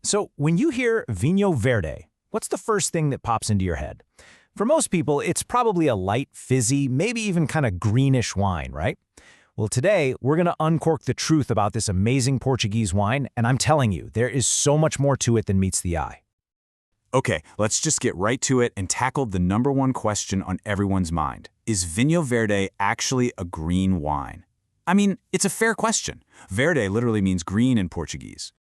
So when you hear Vinho Verde, what's the first thing that pops into your head? For most people, it's probably a light, fizzy, maybe even kind of greenish wine, right? Well, today, we're going to uncork the truth about this amazing Portuguese wine, and I'm telling you, there is so much more to it than meets the eye. Okay, let's just get right to it and tackle the number one question on everyone's mind. Is Vinho Verde actually a green wine? I mean, it's a fair question. Verde literally means green in Portuguese.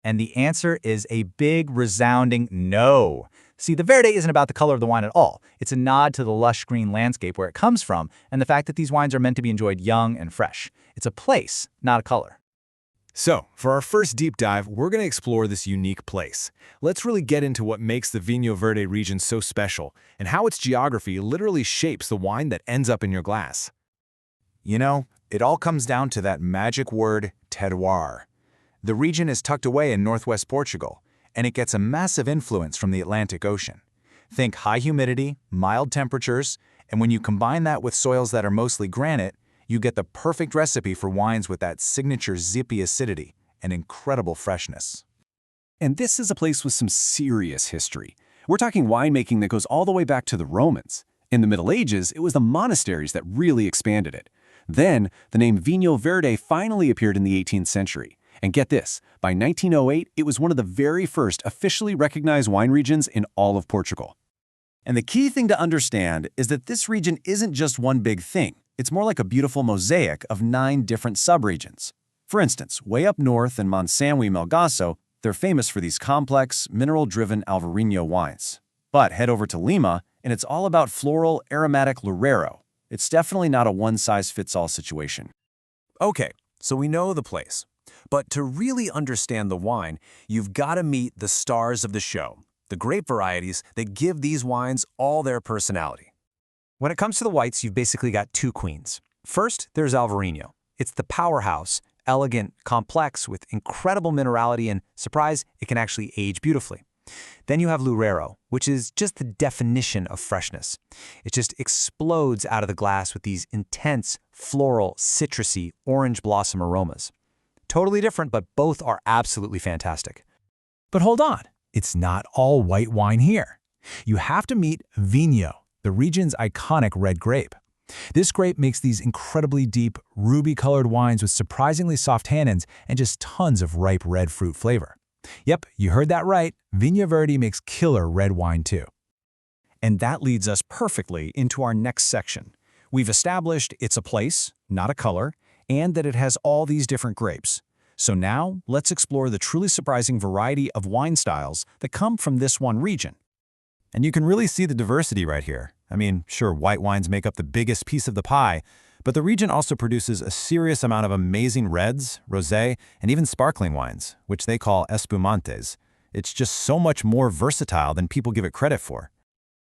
And the answer is a big, resounding no. See, the Verde isn't about the color of the wine at all. It's a nod to the lush green landscape where it comes from and the fact that these wines are meant to be enjoyed young and fresh. It's a place, not a color. So, for our first deep dive, we're going to explore this unique place. Let's really get into what makes the Vinho Verde region so special and how its geography literally shapes the wine that ends up in your glass. You know, it all comes down to that magic word, terroir. The region is tucked away in northwest Portugal, and it gets a massive influence from the Atlantic Ocean. Think high humidity, mild temperatures, and when you combine that with soils that are mostly granite, you get the perfect recipe for wines with that signature zippy acidity and incredible freshness. And this is a place with some serious history. We're talking winemaking that goes all the way back to the Romans. In the Middle Ages, it was the monasteries that really expanded it. Then, the name Vinho Verde finally appeared in the 18th century. And get this, by 1908, it was one of the very first officially recognized wine regions in all of Portugal. And the key thing to understand is that this region isn't just one big thing. It's more like a beautiful mosaic of 9 different subregions. For instance, way up north in Monsanto Melgaço, they're famous for these complex, mineral-driven Alvarinho wines. But head over to Lima, and it's all about floral, aromatic Loureiro. It's definitely not a one-size-fits-all situation. Okay, so we know the place. But to really understand the wine, you've got to meet the stars of the show, the grape varieties that give these wines all their personality. When it comes to the whites, you've basically got 2 queens. First, there's Alvarinho. It's the powerhouse, elegant, complex, with incredible minerality and, surprise, it can actually age beautifully. Then you have Loureiro, which is just the definition of freshness. It just explodes out of the glass with these intense, floral, citrusy, orange blossom aromas. Totally different, but both are absolutely fantastic. But hold on, it's not all white wine here. You have to meet Vinho, the region's iconic red grape. This grape makes these incredibly deep, ruby-colored wines with surprisingly soft tannins and just tons of ripe red fruit flavor. Yep, you heard that right. Vinho Verde makes killer red wine too. And that leads us perfectly into our next section. We've established it's a place, not a color, and that it has all these different grapes. So now, let's explore the truly surprising variety of wine styles that come from this one region. And you can really see the diversity right here. I mean, sure, white wines make up the biggest piece of the pie, but the region also produces a serious amount of amazing reds, rosé, and even sparkling wines, which they call espumantes. It's just so much more versatile than people give it credit for.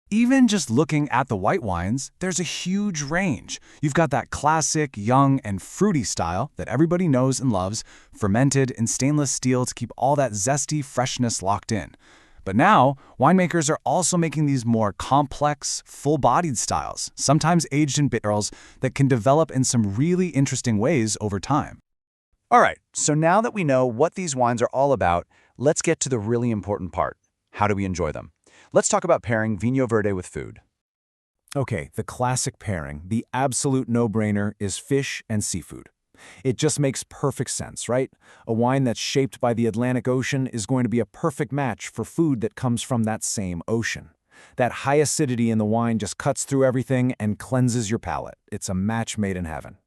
Even just looking at the white wines, there's a huge range. You've got that classic, young, and fruity style that everybody knows and loves, fermented in stainless steel to keep all that zesty freshness locked in. But now, winemakers are also making these more complex, full-bodied styles, sometimes aged in barrels, that can develop in some really interesting ways over time. All right, so now that we know what these wines are all about, let's get to the really important part. How do we enjoy them? Let's talk about pairing Vinho Verde with food. Okay, the classic pairing, the absolute no-brainer, is fish and seafood. It just makes perfect sense, right? A wine that's shaped by the Atlantic Ocean is going to be a perfect match for food that comes from that same ocean. That high acidity in the wine just cuts through everything and cleanses your palate. It's a match made in heaven.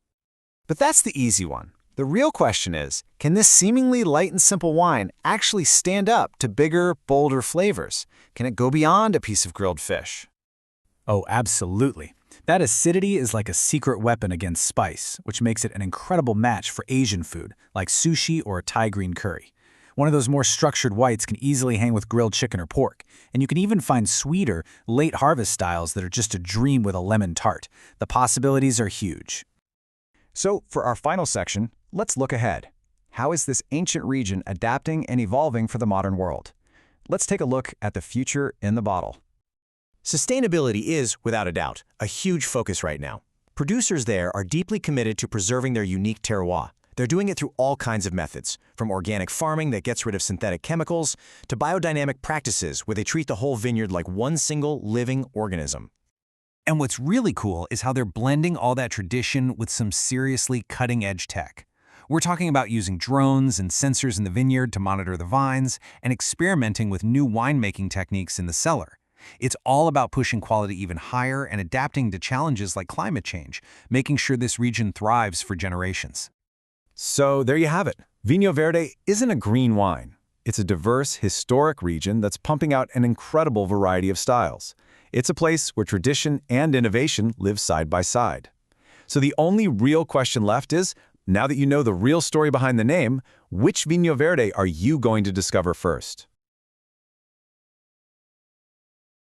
But that's the easy one. The real question is, can this seemingly light and simple wine actually stand up to bigger, bolder flavors? Can it go beyond a piece of grilled fish? Oh, absolutely. That acidity is like a secret weapon against spice, which makes it an incredible match for Asian food, like sushi or Thai green curry. One of those more structured whites can easily hang with grilled chicken or pork, and you can even find sweeter, late-harvest styles that are just a dream with a lemon tart. The possibilities are huge. So, for our final section, let's look ahead. How is this ancient region adapting and evolving for the modern world? Let's take a look at the future in the bottle. Sustainability is, without a doubt, a huge focus right now. Producers there are deeply committed to preserving their unique terroir. They're doing it through all kinds of methods, from organic farming that gets rid of synthetic chemicals to biodynamic practices where they treat the whole vineyard like one single living organism. And what's really cool is how they're blending all that tradition with some seriously cutting-edge tech. We're talking about using drones and sensors in the vineyard to monitor the vines and experimenting with new winemaking techniques in the cellar. It's all about pushing quality even higher and adapting to challenges like climate change, making sure this region thrives for generations. So there you have it. Vinho Verde isn't a green wine. It's a diverse, historic region that's pumping out an incredible variety of styles. It's a place where tradition and innovation live side by side. So the only real question left is, now that you know the real story behind the name, which Vinho Verde are you going to discover first?